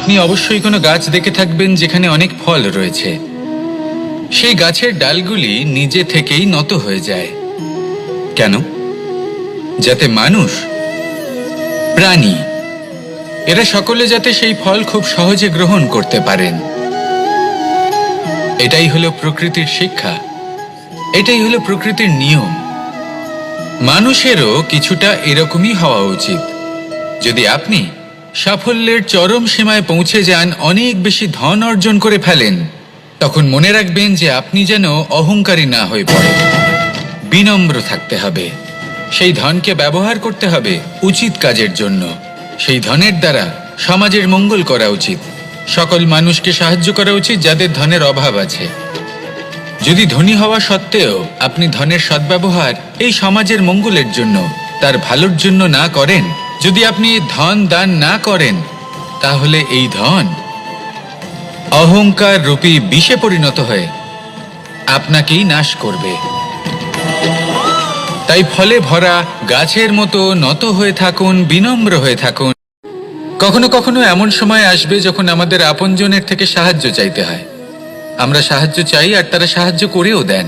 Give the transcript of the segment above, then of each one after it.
আপনি অবশ্যই কোনো গাছ দেখে থাকবেন যেখানে অনেক ফল রয়েছে। সেই গাছের ডালগুলি নিজে থেকেই নত হয়ে যায়। কেন? যাতে মানুষ, প্রাণী, এরা সকলে যাতে সেই ফল খুব সহজে গ্রহণ করতে পারেন। এটাই হলো প্রকৃতির শিক্ষা, এটাই হলো প্রকৃতির নিয়ম। মানুষেরও কিছুটা এরকমই হওয়া উচিত। যদি আপনি সাফল্যের চরম সীমায় পৌঁছে যান, অনেক বেশি ধন অর্জন করে ফেলেন, তখন মনে রাখবেন যে আপনি যেন অহংকারী না হয়ে পড়েন। বিনম্র থাকতে হবে। সেই ধনকে ব্যবহার করতে হবে উচিত কাজের জন্য। সেই ধনের দ্বারা সমাজের মঙ্গল করা উচিত। সকল মানুষকে সাহায্য করা উচিত যাদের ধনের অভাব আছে। যদি ধনী হওয়া সত্ত্বেও আপনি ধনের সদ্ব্যবহার এই সমাজের মঙ্গলের জন্য, তার ভালোর জন্য না করেন, যদি আপনি ধন দান না করেন, তাহলে এই ধন অহংকার রূপী বিষে পরিণত হয়ে আপনাকেই নাশ করবে। তাই ফলে ভরা গাছের মতো নত হয়ে থাকুন, বিনম্র হয়ে থাকুন। কখনো কখনো এমন সময় আসবে যখন আমাদের আপনজনের থেকে সাহায্য চাইতে হয়। আমরা সাহায্য চাই আর তারা সাহায্য করেও দেন,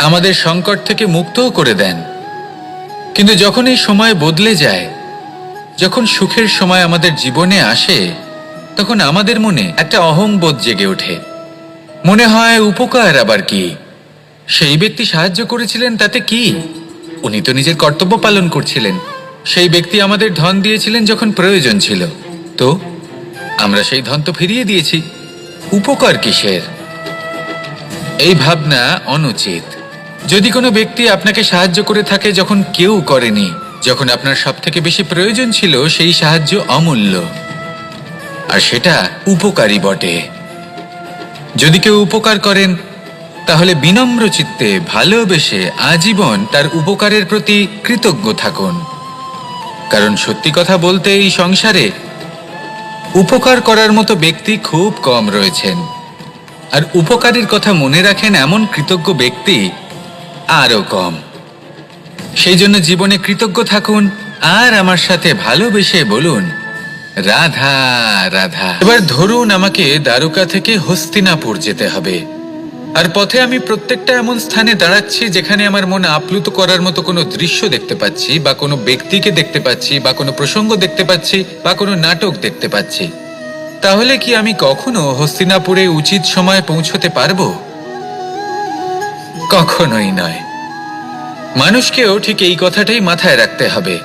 আমাদের সংকট থেকে মুক্তও করে দেন। কিন্তু যখন এই সময় বদলে যায়, যখন সুখের সময় আমাদের জীবনে আসে, তখন আমাদের মনে একটা অহংবোধ জেগে ওঠে। মনে হয় উপকার আবার কি? সেই ব্যক্তি সাহায্য করেছিলেন তাতে কি? উনি তো নিজের কর্তব্য পালন করছিলেন। সেই ব্যক্তি আমাদের ধন দিয়েছিলেন যখন প্রয়োজন ছিল, তো আমরা সেই ধন তো ফিরিয়ে দিয়েছি, উপকার কিসের? এই ভাবনা অনুচিত। যদি কোনো ব্যক্তি আপনাকে সাহায্য করে থাকে যখন কেউ করেনি, যখন আপনার সবথেকে বেশি প্রয়োজন ছিল, সেই সাহায্য অমূল্য, আর সেটা উপকারী বটে। যদি কেউ উপকার করেন, তাহলে বিনম্র চিত্তে ভালোবেসে আজীবন তার উপকারের প্রতি কৃতজ্ঞ থাকুন। কারণ সত্যি কথা বলতে এই সংসারে উপকার করার মতো ব্যক্তি খুব কম রয়েছেন, আর উপকারের কথা মনে রাখেন এমন কৃতজ্ঞ ব্যক্তি আরও কম। সেই জন্য জীবনে কৃতজ্ঞ থাকুন আর আমার সাথে ভালোবেসে বলুন, রাধা রাধা। এবার ধরুন আমাকে দ্বারকা থেকে হস্তিনাপুর যেতে হবে, আর পথে আমি প্রত্যেকটা এমন স্থানে দাঁড়াচ্ছি যেখানে আমার মন আপ্লুত করার মতো কোনো দৃশ্য দেখতে পাচ্ছি, বা কোনো ব্যক্তিকে দেখতে পাচ্ছি, বা কোনো প্রসঙ্গ দেখতে পাচ্ছি, বা কোনো নাটক দেখতে পাচ্ছি। তাহলে কি আমি কখনো হস্তিনাপুরে উচিত সময়ে পৌঁছতে পারবো? কখনোই নয়। মানুষকেও ঠিক এই কথাটাই মাথায় রাখতে হবে।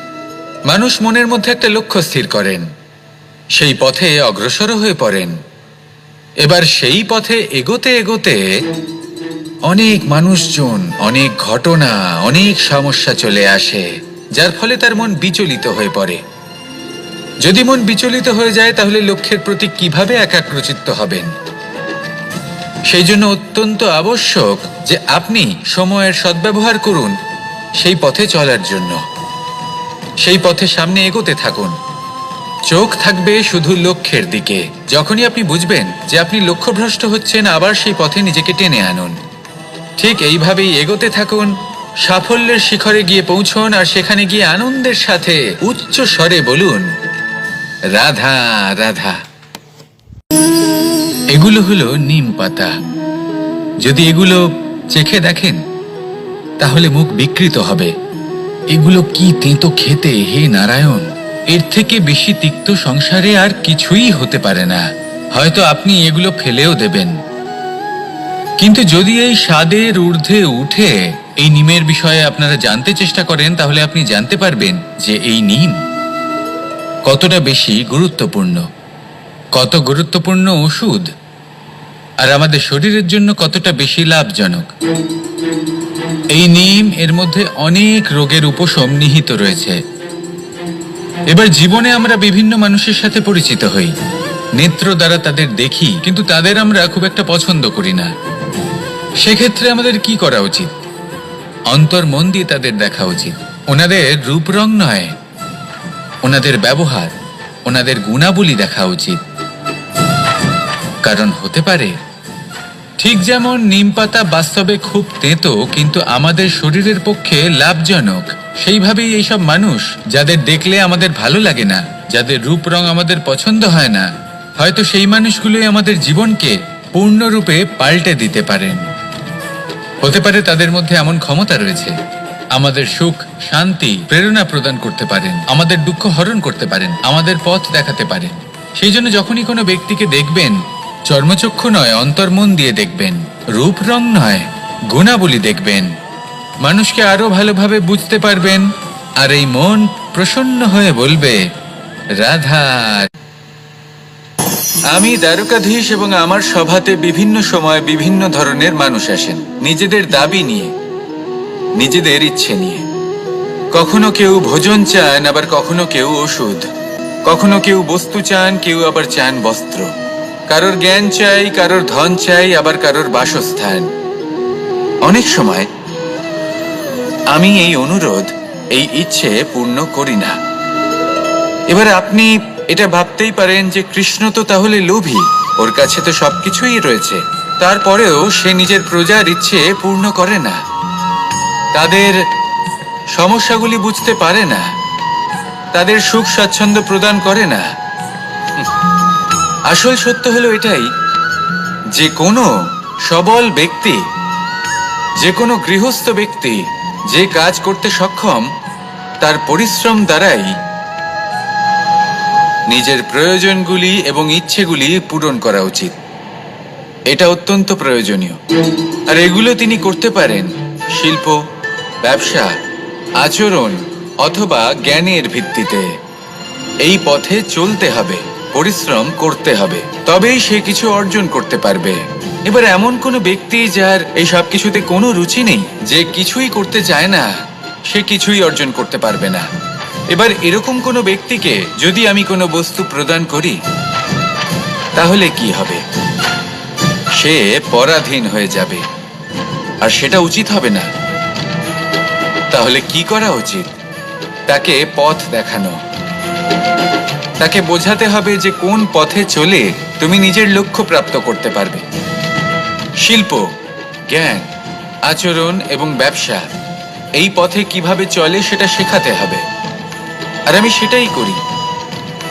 মানুষ মনের মধ্যে একটা লক্ষ্য স্থির করেন, সেই পথে অগ্রসর হয়ে পড়েন। এবার সেই পথে এগোতে এগোতে অনেক মানুষজন, অনেক ঘটনা, অনেক সমস্যা চলে আসে, যার ফলে তার মন বিচলিত হয়ে পড়ে। যদি মন বিচলিত হয়ে যায়, তাহলে লক্ষ্যের প্রতি কিভাবে একাগ্রচিত্ত হবেন? সেই জন্য অত্যন্ত আবশ্যক যে আপনি সময়ের সদ্ব্যবহার করুন সেই পথে চলার জন্য। সেই পথে সামনে এগোতে থাকুন, চোখ থাকবে শুধু লক্ষ্যের দিকে। যখনই আপনি বুঝবেন যে আপনি লক্ষ্যভ্রষ্ট হচ্ছেন, আবার সেই পথে নিজেকে টেনে আনুন। ঠিক এইভাবেই এগোতে থাকুন, সাফল্যের শিখরে গিয়ে পৌঁছন, আর সেখানে গিয়ে আনন্দের সাথে উচ্চ স্বরে বলুন, রাধা রাধা। এগুলো হলো নিম পাতা। যদি এগুলো চেখে দেখেন, তাহলে মুখ বিকৃত হবে। এগুলো কি তেঁতো খেতে, হে নারায়ণ! এর থেকে বেশি তিক্ত সংসারে আর কিছুই হতে পারে না। হয়তো আপনি এগুলো ফেলেও দেবেন, কিন্তু যদি এই স্বাদের ঊর্ধ্বে উঠে এই নিমের বিষয়ে আপনারা জানতে চেষ্টা করেন, তাহলে আপনি জানতে পারবেন যে এই নিম কতটা বেশি গুরুত্বপূর্ণ, কত গুরুত্বপূর্ণ ওষুধ, আর আমাদের শরীরের জন্য কতটা বেশি লাভজনক। এই নিম, এর মধ্যে অনেক রোগের উপশম নিহিত রয়েছে। এবার জীবনে আমরা বিভিন্ন মানুষের সাথে পরিচিত হই, নেত্র দ্বারা তাদের দেখি, কিন্তু তাদের আমরা খুব একটা পছন্দ করি না। সেক্ষেত্রে আমাদের কি করা উচিত? অন্তর মন দিয়ে তাদের দেখা উচিত। ওনাদের রূপ রং নয়, ওনাদের ব্যবহার, ওনাদের গুণাবলী দেখা উচিত। কারণ হতে পারে ঠিক যেমন নিম পাতা বাস্তবে খুব তেঁতো, কিন্তু আমাদের শরীরের পক্ষে লাভজনক, সেইভাবেই এইসব মানুষ যাদের দেখলে আমাদের ভালো লাগে না, যাদের রূপ রং আমাদের পছন্দ হয় না, হয়তো সেই মানুষগুলোই আমাদের জীবনকে পূর্ণরূপে পাল্টে দিতে পারেন। হতে পারে তাদের মধ্যে এমন ক্ষমতা রয়েছে, আমাদের সুখ, শান্তি, প্রেরণা প্রদান করতে পারেন, আমাদের দুঃখ হরণ করতে পারেন, আমাদের পথ দেখাতে পারেন। সেই জন্য যখনই কোনো ব্যক্তিকে দেখবেন, চর্মচক্ষু নয় অন্তর্মন দিয়ে দেখবেন, রূপ রং নয় গুণাবলী দেখবেন, মানুষকে আরো ভালোভাবে বুঝতে পারবেন। আর এই মন প্রসন্ন হয়ে বলবে, রাধা। আমি দ্বারকাধীশ এবং আমার সভাতে বিভিন্ন সময় বিভিন্ন ধরনের মানুষ আসেন, নিজেদের দাবি নিয়ে, নিজেদের ইচ্ছে নিয়ে। কখনো কেউ ভোজন চান, আবার কখনো কেউ ওষুধ, কখনো কেউ বস্তু চান, কেউ আবার চান বস্ত্র। কারোর জ্ঞান চাই, কারোর ধন চাই, আবার কারোর বাসস্থান। অনেক সময় আমি এই অনুরোধ, এই ইচ্ছে পূর্ণ করি না। এবার আপনি এটা ভাবতেই পারেন যে কৃষ্ণ তো তাহলে লোভী, ওর কাছে তো সবকিছুই রয়েছে, তারপরেও সে নিজের প্রজার ইচ্ছে পূর্ণ করে না, তাদের সমস্যাগুলি বুঝতে পারে না, তাদের সুখ স্বাচ্ছন্দ্য প্রদান করে না। আসল সত্য হলো এটাই যে কোনো সবল ব্যক্তি, যে কোনো গৃহস্থ ব্যক্তি যে কাজ করতে সক্ষম, তার পরিশ্রম দ্বারাই নিজের প্রয়োজনগুলি এবং ইচ্ছেগুলি পূরণ করা উচিত। এটা অত্যন্ত প্রয়োজনীয়। আর এগুলো তিনি করতে পারেন শিল্প, ব্যবসা, আচরণ অথবা জ্ঞানের ভিত্তিতে। এই পথে চলতে হবে, পরিশ্রম করতে হবে, তবেই সে কিছু অর্জন করতে পারবে। এবার এমন কোনো ব্যক্তি যার এই সব কিছুতে কোনো রুচি নেই, যে কিছুই করতে চায় না, সে কিছুই অর্জন করতে পারবে না। এবার এরকম কোনো ব্যক্তিকে যদি আমি কোনো বস্তু প্রদান করি, তাহলে কি হবে? সে পরাধীন হয়ে যাবে, আর সেটা উচিত হবে না। তাহলে কি করা উচিত? তাকে পথ দেখানো, তাকে বোঝাতে হবে যে কোন পথে চলে তুমি নিজের লক্ষ্য প্রাপ্ত করতে পারবে। শিল্প, জ্ঞান, আচরণ এবং ব্যবসা, এই পথে কিভাবে চলে সেটা শেখাতে হবে। আর আমি সেটাই করি।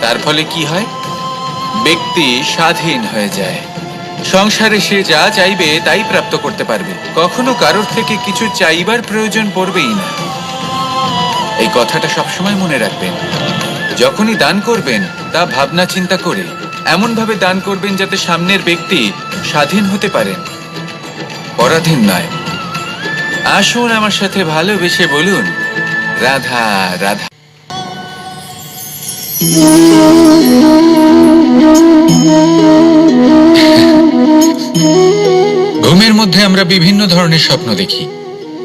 তার ফলে কি হয়? ব্যক্তি স্বাধীন হয়ে যায়। সংসারে সে যা চাইবে তাই প্রাপ্ত করতে পারবে, কখনো কারোর থেকে কিছু চাইবার প্রয়োজন পড়বেই না। এই কথাটা সবসময় মনে রাখবেন। যখনই দান করবেন তা ভাবনা চিন্তা করে এমন ভাবে দান করবেন যাতে সামনের ব্যক্তি স্বাধীন হতে পারেন, পরাধীন নয়। আসুন আমার সাথে ভালোবেসে বলুন, রাধা রাধা। ঘুমের মধ্যে আমরা বিভিন্ন ধরনের স্বপ্ন দেখি,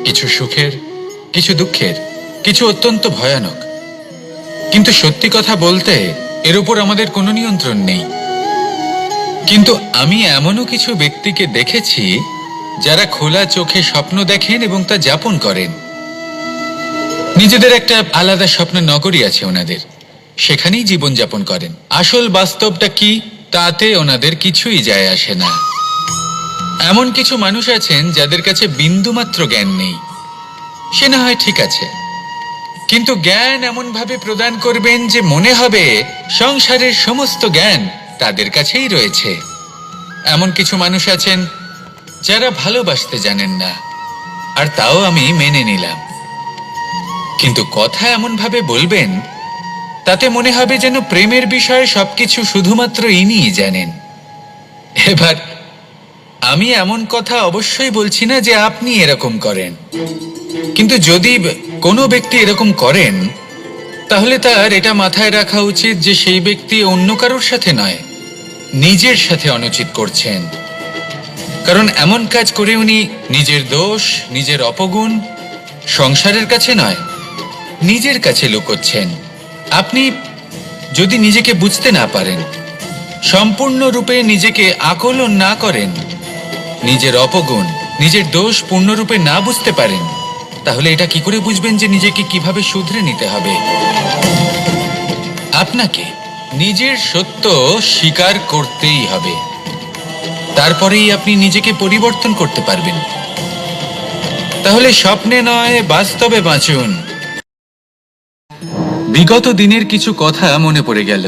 কিছু সুখের, কিছু দুঃখের, কিছু অত্যন্ত ভয়ানক। কিন্তু সত্যি কথা বলতে এর উপর আমাদের কোনো নিয়ন্ত্রণ নেই। কিন্তু আমি এমনও কিছু ব্যক্তিকে দেখেছি যারা খোলা চোখে স্বপ্ন দেখেন এবং তা যাপন করেন। নিজেদের একটা আলাদা স্বপ্নের নগরী আছে ওনাদের, সেখানেই জীবন যাপন করেন। আসল বাস্তবটা কি তাতে ওনাদের কিছুই যায় আসে না। এমন কিছু মানুষ আছেন যাদের কাছে বিন্দুমাত্র জ্ঞান নেই, সে না হয় ঠিক আছে, কিন্তু জ্ঞান এমন ভাবে প্রদান করবেন যে মনে হবে সংসারের সমস্ত জ্ঞান তাদের কাছেই রয়েছে। এমন কিছু মানুষ আছেন যারা ভালোবাসতে জানেন না, আর তাও আমি মেনে নিলাম। কিন্তু কথা এমন ভাবে বলবেন তাতে মনে হবে যেন প্রেমের বিষয়ে সবকিছু শুধুমাত্র ইনিই জানেন। এবার আমি এমন কথা অবশ্যই বলছি না যে আপনি এরকম করেন, কিন্তু যদি কোনো ব্যক্তি এরকম করেন তাহলে তার এটা মাথায় রাখা উচিত যে সেই ব্যক্তি অন্য কারোর সাথে নয়, নিজের সাথে অনুচিত করছেন। কারণ এমন কাজ করে উনি নিজের দোষ, নিজের অপগুণ সংসারের কাছে নয়, নিজের কাছে লুকোচ্ছেন। আপনি যদি নিজেকে বুঝতে না পারেন, সম্পূর্ণরূপে নিজেকে আকলন না করেন, নিজের অপগুণ, নিজের দোষ পূর্ণরূপে না বুঝতে পারেন, তাহলে এটা কি করে বুঝবেন যে নিজেকে কিভাবে শুধরে নিতে হবে? আপনাকে নিজের সত্য স্বীকার করতেই হবে, তারপরেই আপনি নিজেকে পরিবর্তন করতে পারবেন। তাহলে স্বপ্নে নয় বাস্তবে বাঁচুন। বিগত দিনের কিছু কথা মনে পড়ে গেল।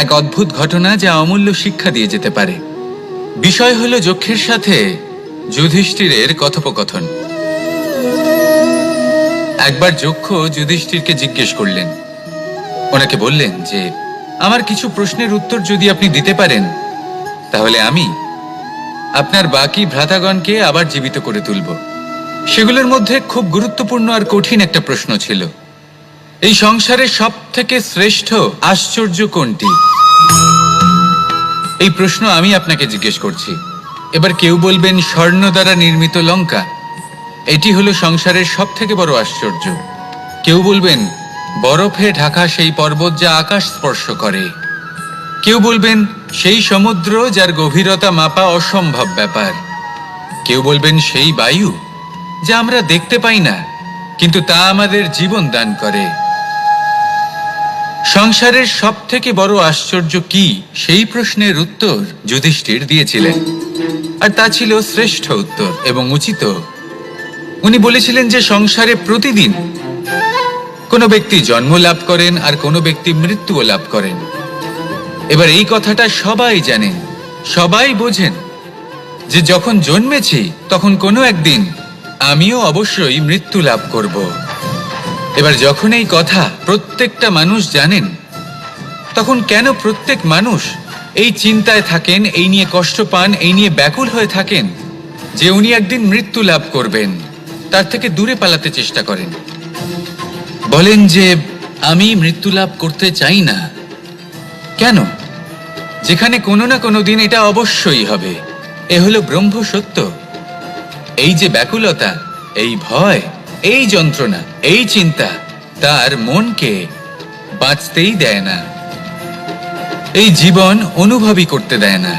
এক অদ্ভুত ঘটনা যা অমূল্য শিক্ষা দিয়ে যেতে পারে। বিষয় হলো যক্ষের সাথে যুধিষ্ঠিরের কথোপকথন। একবার যক্ষ যুধিষ্ঠিরকে জিজ্ঞেস করলেন, ওনাকে বললেন যে আমার কিছু প্রশ্নের উত্তর যদি আপনি দিতে পারেন তাহলে আমি আপনার বাকি ভ্রাতাগণকে আবার জীবিত করে তুলব। সেগুলোর মধ্যে খুব গুরুত্বপূর্ণ আর কঠিন একটা প্রশ্ন ছিল, এই সংসারে সব থেকে শ্রেষ্ঠ আশ্চর্য কোনটি? এই প্রশ্ন আমি আপনাকে জিজ্ঞেস করছি। এবার কেউ বলবেন স্বর্ণ দ্বারা নির্মিত লঙ্কা, এটি হলো সংসারের সব থেকে বড় আশ্চর্য। কেউ বলবেন বরফে ঢাকা সেই পর্বত যা আকাশ স্পর্শ করে। কেউ বলবেন সেই সমুদ্র যার গভীরতা মাপা অসম্ভব ব্যাপার। কেউ বলবেন সেই বায়ু যা আমরা দেখতে পাই না কিন্তু তা আমাদের জীবন দান করে। সংসারের সব থেকে বড় আশ্চর্য কি, সেই প্রশ্নের উত্তর যুধিষ্ঠির দিয়েছিলেন, আর তা ছিল শ্রেষ্ঠ উত্তর এবং উচিত। উনি বলেছিলেন যে সংসারে প্রতিদিন কোনো ব্যক্তি জন্ম লাভ করেন আর কোনো ব্যক্তি মৃত্যুও লাভ করেন। এবার এই কথাটা সবাই জানেন, সবাই বোঝেন যে যখন জন্মেছি তখন কোনো একদিন আমিও অবশ্যই মৃত্যু লাভ করব। এবার যখন এই কথা প্রত্যেকটা মানুষ জানেন, তখন কেন প্রত্যেক মানুষ এই চিন্তায় থাকেন, এই নিয়ে কষ্ট পান, এই নিয়ে ব্যাকুল হয়ে থাকেন যে উনি একদিন মৃত্যু লাভ করবেন, তার থেকে দূরে পালাতে চেষ্টা করেন। বলেন যে আমি মৃত্যু লাভ করতে চাই না। কেন? যেখানে কোনো না কোনো দিন এটা অবশ্যই হবে। এ হলো ব্রহ্ম সত্য। এই যে ব্যাকুলতা, এই ভয়, এই যন্ত্রণা, এই চিন্তা তার মনকে বাঁচতেই দেয় না, এই জীবন অনুভবই করতে দেয় না।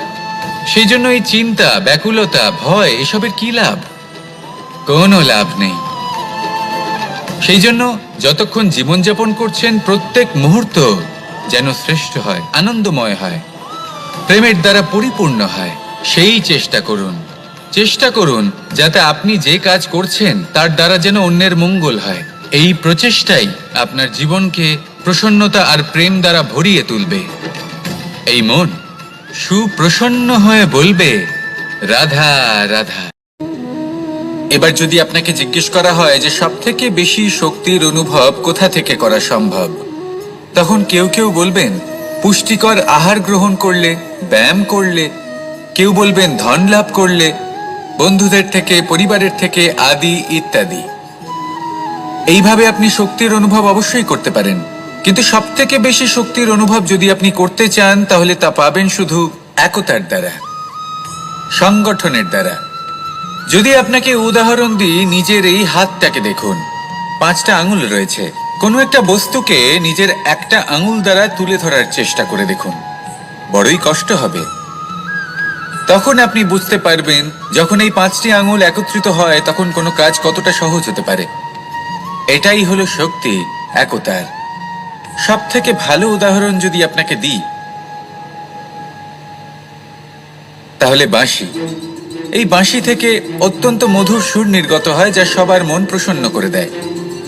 সেই জন্য এই চিন্তা, ব্যাকুলতা, ভয় এসবের কি লাভ? কোনো লাভ নেই। সেই জন্য যতক্ষণ জীবনযাপন করছেন প্রত্যেক মুহূর্ত যেন শ্রেষ্ঠ হয়, আনন্দময় হয়, প্রেমের দ্বারা পরিপূর্ণ হয়, সেই চেষ্টা করুন। চেষ্টা করুন যাতে আপনি যে কাজ করছেন তার দ্বারা যেন অন্যের মঙ্গল হয়। এই প্রচেষ্টাই আপনার জীবনকে প্রসন্নতা আর প্রেম দ্বারা ভরিয়ে তুলবে। এই মন সুপ্রসন্ন হয়ে বলবে রাধা রাধা। এবার যদি আপনাকে জিজ্ঞেস করা হয় যে সব থেকে বেশি শক্তির অনুভব কোথা থেকে করা সম্ভব, তখন কেউ কেউ বলবেন পুষ্টিকর আহার গ্রহণ করলে, ব্যায়াম করলে, কেউ বলবেন ধন লাভ করলে, বন্ধুদের থেকে, পরিবারের থেকে, আদি ইত্যাদি। এইভাবে আপনি শক্তির অনুভব অবশ্যই করতে পারেন, কিন্তু সব থেকে বেশি শক্তির অনুভব যদি আপনি করতে চান তাহলে তা পাবেন শুধু একতার দ্বারা, সংগঠনের দ্বারা। যদি আপনাকে উদাহরণ দিই, নিজের এই হাতটাকে দেখুন, 5টা আঙুল রয়েছে। কোনো একটা বস্তুকে নিজের একটা আঙুল দ্বারা তুলে ধরার চেষ্টা করে দেখুন, বড়ই কষ্ট হবে। তখন আপনি বুঝতে পারবেন যখন এই 5টি আঙুল একত্রিত হয় তখন কোনো কাজ কতটা সহজ হতে পারে। এটাই হলো শক্তি, একতার। সব থেকে ভালো উদাহরণ যদি আপনাকে দিই তাহলে বাঁশি। এই বাঁশি থেকে অত্যন্ত মধুর সুর নির্গত হয় যা সবার মন প্রসন্ন করে দেয়।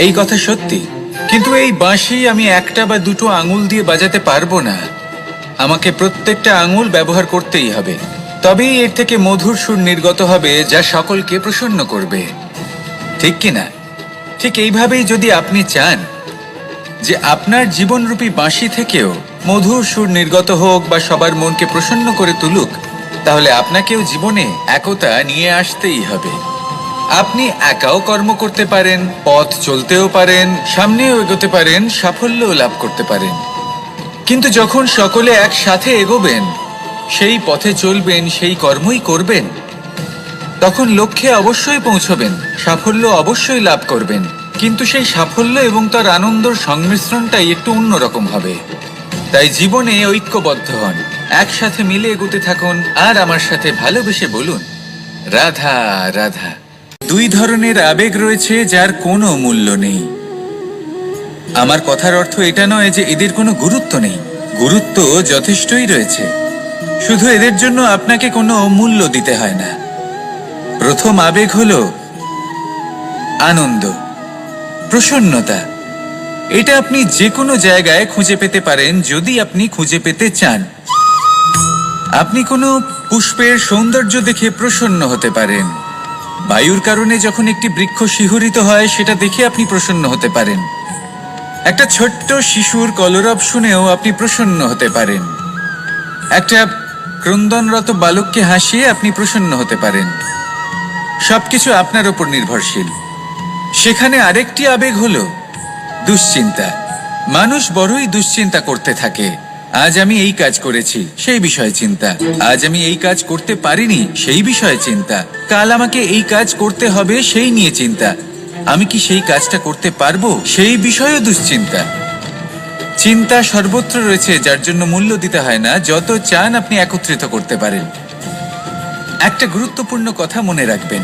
এই কথা সত্যি, কিন্তু এই বাঁশি আমি একটা বা দুটো আঙুল দিয়ে বাজাতে পারবো না। আমাকে প্রত্যেকটা আঙুল ব্যবহার করতেই হবে, তবেই এর থেকে মধুর সুর নির্গত হবে যা সকলকে প্রসন্ন করবে, ঠিক কিনা? ঠিক এইভাবেই যদি আপনি চান যে আপনার জীবনরূপী বাঁশি থেকেও মধুর সুর নির্গত হোক বা সবার মনকে প্রসন্ন করে তুলুক, তাহলে আপনাকেও জীবনে একতা নিয়ে আসতেই হবে। আপনি একাও কর্ম করতে পারেন, পথ চলতেও পারেন, সামনেও এগোতে পারেন, সাফল্যও লাভ করতে পারেন। কিন্তু যখন সকলে একসাথে এগোবেন, সেই পথে চলবেন, সেই কর্মই করবেন, তখন লক্ষ্যে অবশ্যই পৌঁছবেন, সাফল্য অবশ্যই লাভ করবেন। কিন্তু সেই সাফল্য এবং তার আনন্দর সংমিশ্রণটাই একটু অন্যরকম হবে। তাই জীবনে ঐক্যবদ্ধ হন, একসাথে মিলে এগোতে থাকুন, আর আমার সাথে ভালোবেসে বলুন রাধা রাধা। 2 ধরনের আবেগ রয়েছে যার কোনো মূল্য নেই। আমার কথার অর্থ এটা নয় যে এদের কোনো গুরুত্ব নেই, গুরুত্ব যথেষ্টই রয়েছে, শুধু এদের জন্য আপনাকে কোনো মূল্য দিতে হয় না। প্রথম আবেগ হলো আনন্দ, প্রসন্নতা। এটা আপনি যে কোনো জায়গায় খুঁজে পেতে পারেন যদি আপনি খুঁজে পেতে চান। আপনি কোনো পুষ্পের সৌন্দর্য দেখে প্রসন্ন হতে পারেন। বায়ুর কারণে যখন একটি বৃক্ষ শিহরিত হয় সেটা দেখে আপনি প্রসন্ন হতে পারেন। একটা ছোট্ট শিশুর কলরব শুনেও আপনি প্রসন্ন হতে পারেন। একটা ক্রন্দনরত বালককে হাসিয়ে আপনি প্রসন্ন হতে পারেন। সবকিছু আপনার উপর নির্ভরশীল। সেখানে আরেকটি আবেগ হলো দুশ্চিন্তা। মানুষ বড়ই দুশ্চিন্তা করতে থাকে। আজ আমি এই কাজ করেছি, সেই বিষয়ে চিন্তা। আজ আমি এই কাজ করতে পারিনি, সেই বিষয়ে চিন্তা। কাল আমাকে এই কাজ করতে হবে, সেই নিয়ে চিন্তা। আমি কি সেই কাজটা করতে পারবো, সেই বিষয়েও দুশ্চিন্তা। চিন্তা সর্বত্র রয়েছে, যার জন্য মূল্য দিতে হয় না। যত চান আপনি একত্রিত করতে পারেন। একটা গুরুত্বপূর্ণ কথা মনে রাখবেন,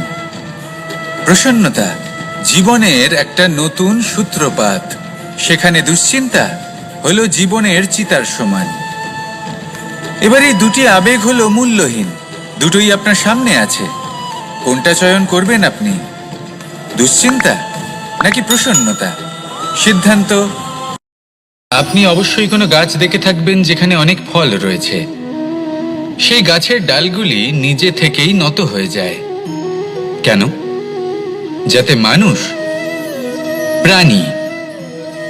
প্রসন্নতা জীবনের একটা নতুন সূত্রপাত। সেখানে দুশ্চিন্তা হলো জীবনের চিতার সমান। এবার এই দুটি আবেগ হলো মূল্যহীন, দুটোই আপনার সামনে আছে। কোনটা চয়ন করবেন আপনি, দুশ্চিন্তা নাকি প্রসন্নতা? সিদ্ধান্ত। আপনি অবশ্যই কোনো গাছ দেখে থাকবেন যেখানে অনেক ফল রয়েছে। সেই গাছের ডালগুলি নিজে থেকেই নত হয়ে যায়। কেন? যাতে মানুষ, প্রাণী,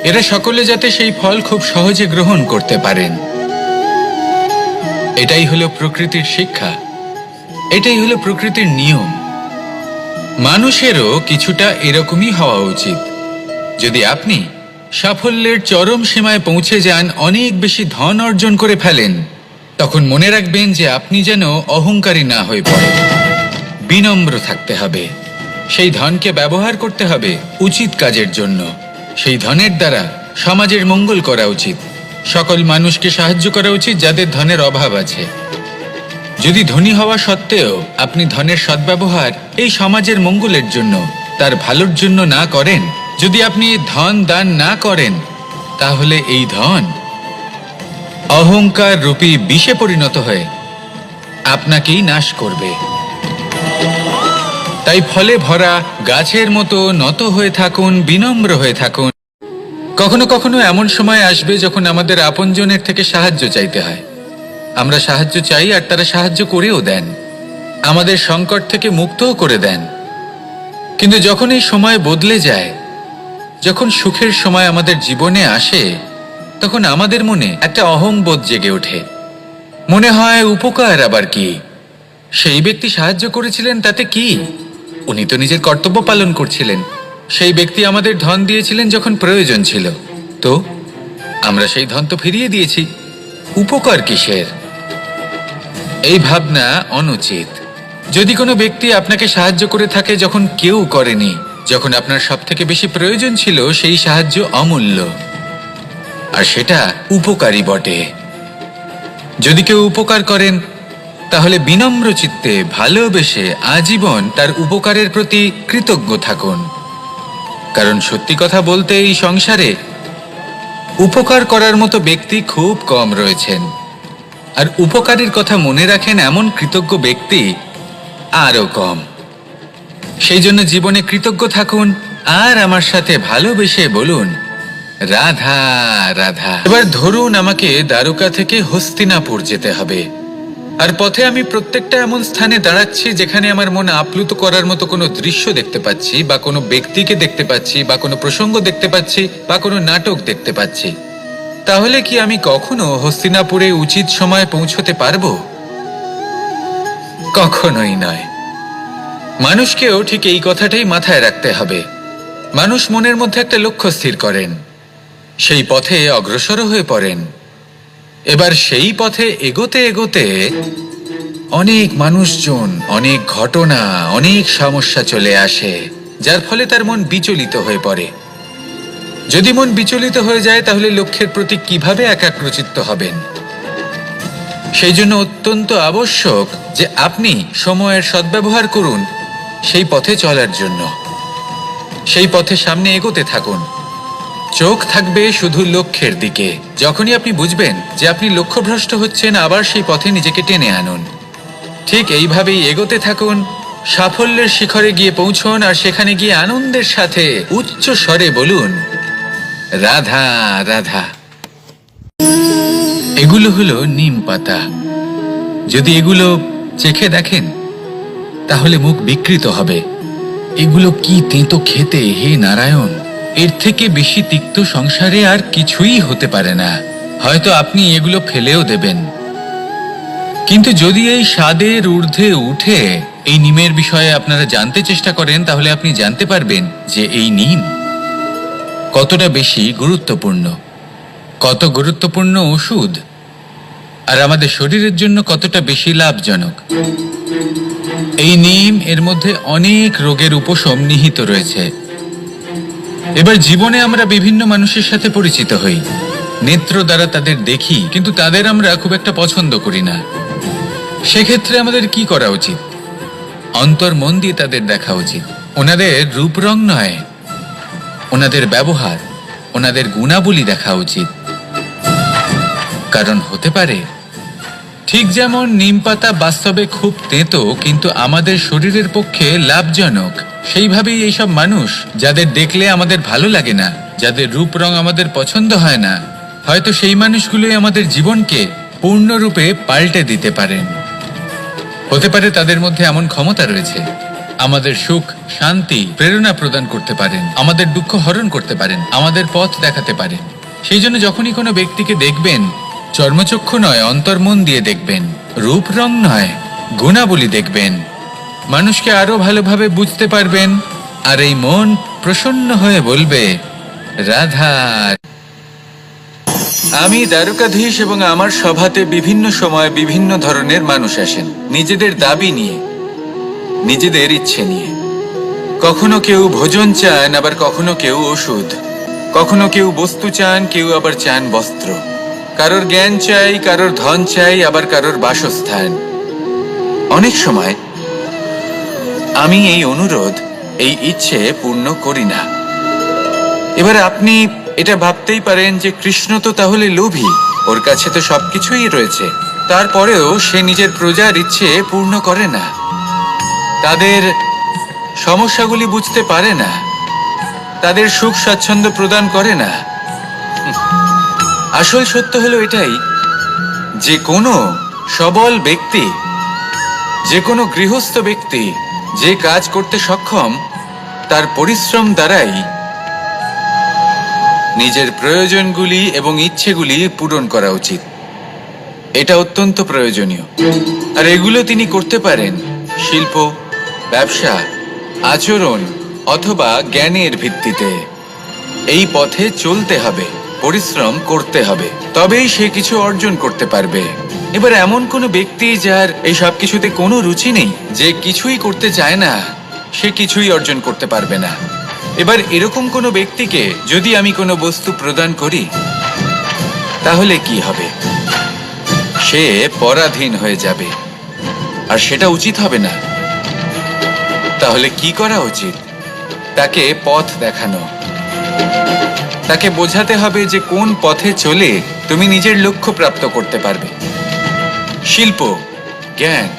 এরা সকলে যাতে সেই ফল খুব সহজে গ্রহণ করতে পারেন। এটাই হলো প্রকৃতির শিক্ষা, এটাই হলো প্রকৃতির নিয়ম। মানুষেরও কিছুটা এরকমই হওয়া উচিত। যদি আপনি সাফল্যের চরম সীমায় পৌঁছে যান, অনেক বেশি ধন অর্জন করে ফেলেন, তখন মনে রাখবেন যে আপনি যেন অহংকারী না হয়ে পড়েন। বিনম্র থাকতে হবে। সেই ধনকে ব্যবহার করতে হবে উচিত কাজের জন্য। সেই ধনের দ্বারা সমাজের মঙ্গল করা উচিত। সকল মানুষকে সাহায্য করা উচিত যাদের ধনের অভাব আছে। যদি ধনী হওয়া সত্ত্বেও আপনি ধনের সদ্ব্যবহার এই সমাজের মঙ্গলের জন্য, তার ভালোর জন্য না করেন, যদি আপনি ধন দান না করেন, তাহলে এই ধন অহংকার রূপী বিষে পরিণত হয়ে আপনাকেই নাশ করবে। তাই ফলে ভরা গাছের মতো নত হয়ে থাকুন, বিনম্র হয়ে থাকুন। কখনো কখনো এমন সময় আসবে যখন আমাদের আপনজনের থেকে সাহায্য চাইতে হয়। আমরা সাহায্য চাই আর তারা সাহায্য করেও দেন, আমাদের সংকট থেকে মুক্তও করে দেন। কিন্তু যখন এই সময় বদলে যায়, যখন সুখের সময় আমাদের জীবনে আসে, তখন আমাদের মনে একটা অহংবোধ জেগে ওঠে। মনে হয় উপকার আবার কি, সেই ব্যক্তি সাহায্য করেছিলেন তাতে কি, উনি তো নিজের কর্তব্য পালন করছিলেন। সেই ব্যক্তি আমাদের ধন দিয়েছিলেন যখন প্রয়োজন ছিল, তো আমরা সেই ধন তো ফিরিয়ে দিয়েছি, উপকার কিসের? এই ভাবনা অনুচিত। যদি কোনো ব্যক্তি আপনাকে সাহায্য করে থাকে যখন কেউ করেনি, যখন আপনার সব থেকে বেশি প্রয়োজন ছিল, সেই সাহায্য অমূল্য, আর সেটা উপকারী বটে। যদি কেউ উপকার করেন, তাহলে বিনম্র চিত্তে ভালোবেসে আজীবন তার উপকারের প্রতি কৃতজ্ঞ থাকুন। কারণ সত্যি কথা বলতে এই সংসারে উপকার করার মতো ব্যক্তি খুব কম রয়েছেন, আর উপকারের কথা মনে রাখেন এমন কৃতজ্ঞ ব্যক্তি আরো কম। সেই জন্য জীবনে কৃতজ্ঞ থাকুন আর আমার সাথে ভালোবেসে বলুন, রাধা রাধা। এবার ধরুন আমাকে দ্বারকা থেকে হস্তিনাপুর যেতে হবে, আর পথে আমি প্রত্যেকটা এমন স্থানে দাঁড়াচ্ছি যেখানে আমার মন আপ্লুত করার মতো কোনো দৃশ্য দেখতে পাচ্ছি, বা কোনো ব্যক্তিকে দেখতে পাচ্ছি, বা কোনো প্রসঙ্গ দেখতে পাচ্ছি, বা কোনো নাটক দেখতে পাচ্ছি। তাহলে কি আমি কখনো হস্তিনাপুরে উচিত সময়ে পৌঁছতে পারবো? কখনোই নয়। মানুষকেও ঠিক এই কথাটাই মাথায় রাখতে হবে। মানুষ মনের মধ্যে একটা লক্ষ্য স্থির করেন, সেই পথে অগ্রসর হয়ে পড়েন। এবার সেই পথে এগোতে এগোতে অনেক মানুষজন, অনেক ঘটনা, অনেক সমস্যা চলে আসে, যার ফলে তার মন বিচলিত হয়ে পড়ে। যদি মন বিচলিত হয়ে যায়, তাহলে লক্ষ্যের প্রতি কিভাবে একাগ্রচিত্ত হবেন? সেই জন্য অত্যন্ত আবশ্যক যে আপনি সময়ের সদ্ব্যবহার করুন সেই পথে চলার জন্য। সেই পথে সামনে এগোতে থাকুন, চোখ থাকবে শুধু লক্ষ্যের দিকে। যখনই আপনি বুঝবেন যে আপনি লক্ষ্যভ্রষ্ট হচ্ছেন, আবার সেই পথে নিজেকে টেনে আনুন। ঠিক এইভাবেই এগোতে থাকুন, সাফল্যের শিখরে গিয়ে পৌঁছন, আর সেখানে গিয়ে আনন্দের সাথে উচ্চ স্বরে বলুন, রাধা রাধা। এগুলো হলো নিম পাতা। যদি এগুলো চেখে দেখেন তাহলে মুখ বিকৃত হবে। এগুলো কি তেতো খেতে, হে নারায়ণ! এর থেকে বেশি তিক্ত সংসারে আর কিছুই হতে পারে না। হয়তো আপনি এগুলো ফেলেও দেবেন, কিন্তু যদি এই স্বাদের ঊর্ধ্বে উঠে এই নিমের বিষয়ে আপনারা জানতে চেষ্টা করেন, তাহলে আপনি জানতে পারবেন যে এই নিম কতটা বেশি গুরুত্বপূর্ণ, কত গুরুত্বপূর্ণ ওষুধ, আর আমাদের শরীরের জন্য কতটা বেশি লাভজনক। এই নিম এর মধ্যে অনেক রোগের উপশম নিহিত রয়েছে। এবার জীবনে আমরা বিভিন্ন মানুষের সাথে পরিচিত হই, নেত্র দ্বারা তাদের দেখি, কিন্তু তাদের আমরা খুব একটা পছন্দ করি না। সেক্ষেত্রে আমাদের কি করা উচিত? অন্তর মন দিয়ে তাদের দেখা উচিত। ওনাদের রূপ রং নয়, ওনাদের ব্যবহার, ওনাদের গুণাবলী দেখা উচিত। কারণ হতে পারে ঠিক যেমন নিম পাতা বাস্তবে খুব তেতো কিন্তু আমাদের শরীরের পক্ষে লাভজনক, সেইভাবেই এইসব মানুষ যাদের দেখলে আমাদের ভালো লাগে না, যাদের রূপ রং আমাদের পছন্দ হয় না, হয়তো সেই মানুষগুলোই আমাদের জীবনকে পূর্ণরূপে পাল্টে দিতে পারেন। হতে পারে তাদের মধ্যে এমন ক্ষমতা রয়েছে, আমাদের সুখ, শান্তি, প্রেরণা প্রদান করতে পারেন, আমাদের দুঃখ হরণ করতে পারেন, আমাদের পথ দেখাতে পারেন। সেই জন্য যখনই কোনো ব্যক্তিকে দেখবেন, চর্মচক্ষু নয় অন্তর্মন দিয়ে দেখবেন, রূপ রং নয় গুণাবলী দেখবেন। মানুষকে আরো ভালোভাবে বুঝতে পারবেন, আর এই মন প্রসন্ন হয়ে বলবে রাধা। আমি দ্বারকাধীশ এবং আমার সভাতে বিভিন্ন সময় বিভিন্ন ধরনের মানুষ আসেন, নিজেদের দাবি নিয়ে, নিজেদের ইচ্ছে নিয়ে। কখনো কেউ ভোজন চান, আবার কখনো কেউ ওষুধ, কখনো কেউ বস্তু চান, কেউ আবার চান বস্ত্র। কারোর জ্ঞান চাই, কারোর ধন চাই, আবার কারোর বাসস্থান। অনেক সময় আমি এই অনুরোধ, এই ইচ্ছে পূর্ণ করি না। এবার আপনি এটা ভাবতেই পারেন যে কৃষ্ণ তো তাহলে লোভী, ওর কাছে তো সবকিছুই রয়েছে, তারপরেও সে নিজের প্রজার ইচ্ছে পূর্ণ করে না, তাদের সমস্যাগুলি বুঝতে পারে না, তাদের সুখ স্বাচ্ছন্দ্য প্রদান করে না। আসল সত্য হলো এটাই যে কোনো সবল ব্যক্তি, যে কোনো গৃহস্থ ব্যক্তি যে কাজ করতে সক্ষম, তার পরিশ্রম দ্বারাই নিজের প্রয়োজনগুলি এবং ইচ্ছেগুলি পূরণ করা উচিত। এটা অত্যন্ত প্রয়োজনীয়। আর এগুলো তিনি করতে পারেন শিল্প, ব্যবসা, আচরণ অথবা জ্ঞানের ভিত্তিতে। এই পথে চলতে হবে, পরিশ্রম করতে হবে, তবেই সে কিছু অর্জন করতে পারবে। এবার এমন কোনো ব্যক্তি যার এই সব কিছুতে কোনো রুচি নেই, যে কিছুই করতে চায় না, সে কিছুই অর্জন করতে পারবে না। এবার এরকম কোনো ব্যক্তিকে যদি আমি কোনো বস্তু প্রদান করি, তাহলে কি হবে? সে পরাধীন হয়ে যাবে, আর সেটা উচিত হবে না। তাহলে কি করা উচিত? তাকে পথ দেখানো, তাকে বোঝাতে হবে যে কোন পথে চলে তুমি নিজের লক্ষ্য প্রাপ্ত করতে পারবে। শিল্প, জ্ঞান,